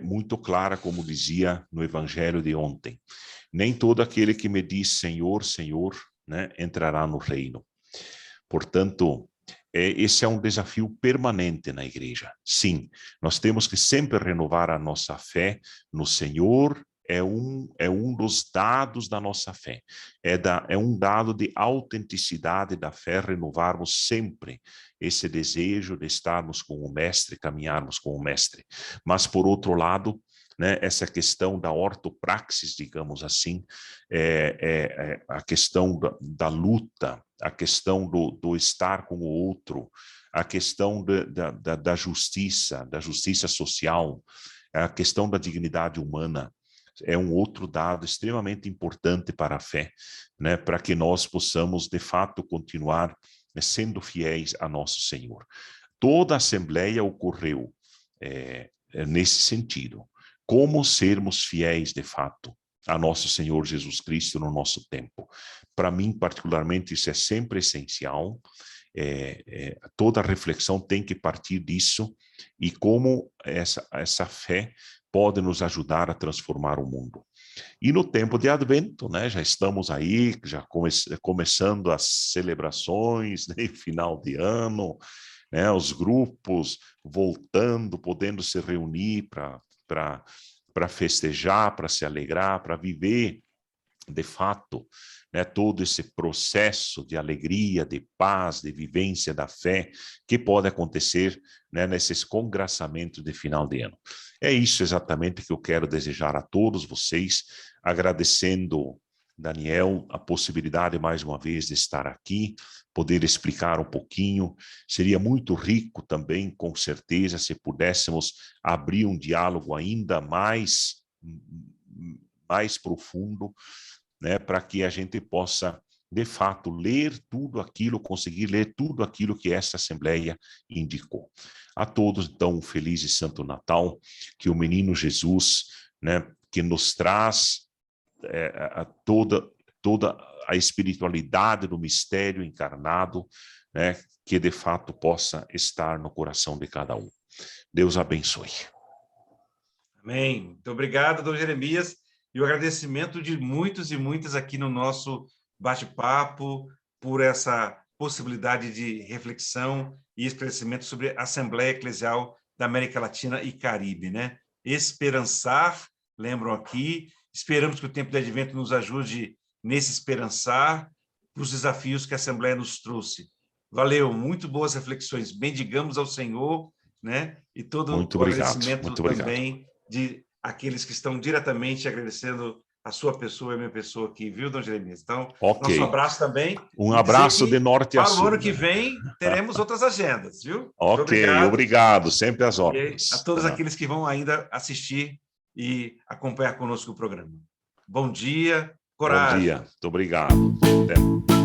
Muito clara, como dizia no Evangelho de ontem. Nem todo aquele que me diz Senhor, Senhor, né, entrará no reino. Portanto, esse é um desafio permanente na igreja. Sim, nós temos que sempre renovar a nossa fé no Senhor. É um dos dados da nossa fé. É um dado de autenticidade da fé, renovarmos sempre esse desejo de estarmos com o Mestre, caminharmos com o Mestre. Mas, por outro lado, né, essa questão da ortopraxis, digamos assim, a questão da luta, a questão do estar com o outro, a questão da justiça social, a questão da dignidade humana, é um outro dado extremamente importante para a fé, né, para que nós possamos, de fato, continuar sendo fiéis a nosso Senhor. Toda a Assembleia ocorreu nesse sentido. Como sermos fiéis, de fato, a nosso Senhor Jesus Cristo no nosso tempo. Para mim, particularmente, isso é sempre essencial. Toda reflexão tem que partir disso e como essa fé pode nos ajudar a transformar o mundo. E no tempo de Advento, né, já estamos aí, já começando as celebrações, né, final de ano, né, os grupos voltando, podendo se reunir para festejar, para se alegrar, para viver, de fato, né, todo esse processo de alegria, de paz, de vivência da fé que pode acontecer, né, nesses congraçamentos de final de ano. É isso exatamente que eu quero desejar a todos vocês, agradecendo, Daniel, a possibilidade mais uma vez de estar aqui, poder explicar um pouquinho. Seria muito rico também, com certeza, se pudéssemos abrir um diálogo ainda mais profundo, né, para que a gente possa, de fato, conseguir ler tudo aquilo que essa Assembleia indicou. A todos, então, um feliz e santo Natal, que o menino Jesus, né, que nos traz toda a espiritualidade do mistério encarnado, né, que de fato possa estar no coração de cada um. Deus abençoe. Amém. Muito obrigado, Dom Jeremias. E o agradecimento de muitos e muitas aqui no nosso bate-papo por essa possibilidade de reflexão e esclarecimento sobre a Assembleia Eclesial da América Latina e Caribe, né? Esperançar, lembram aqui, esperamos que o tempo de advento nos ajude nesse esperançar para os desafios que a Assembleia nos trouxe. Valeu, muito boas reflexões. Bendigamos ao Senhor, né? E todo o agradecimento também de aqueles que estão diretamente agradecendo a sua pessoa e a minha pessoa aqui, viu, Dom Jeremias? Então, nosso abraço também. Um abraço de norte a sul. Para o ano que vem, teremos outras agendas, viu? Ok, obrigado, sempre às ordens. E a todos aqueles que vão ainda assistir e acompanhar conosco o programa. Bom dia, coragem. Bom dia, muito obrigado. Até.